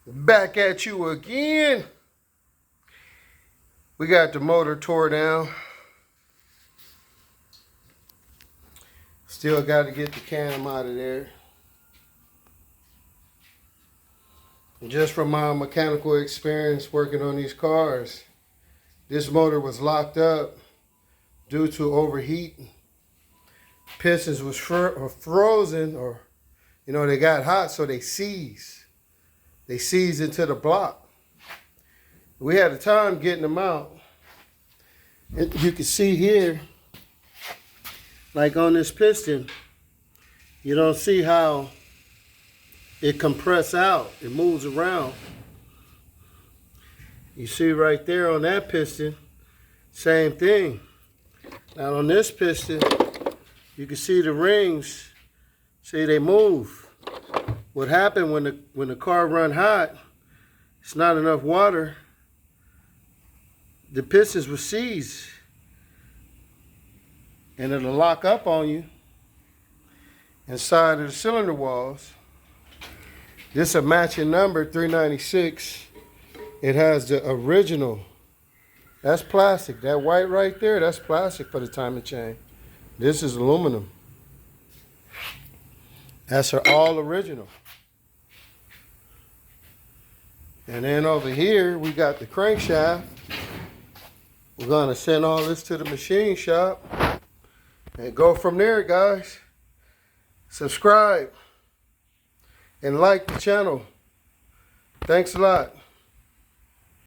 Back at you again. We got the motor tore down. Still got to get the cam out of there. Just from my mechanical experience working on these cars, this motor was locked up due to overheat. Pistons was frozen, or they got hot, so they seized. They seized into the block. We had a time getting them out. And you can see here, like on this piston, you don't see how it compresses out. It moves around. You see right there on that piston, same thing. Now on this piston, you can see the rings. See, they move. What happened when the car run hot, it's not enough water. The pistons will seize, and it'll lock up on you inside of the cylinder walls. This is a matching number, 396. It has the original. That's plastic. That white right there, that's plastic for the timing chain. This is aluminum. That's her all original. And then over here, we got the crankshaft. We're gonna send all this to the machine shop and go from there, guys. Subscribe and like the channel. Thanks a lot.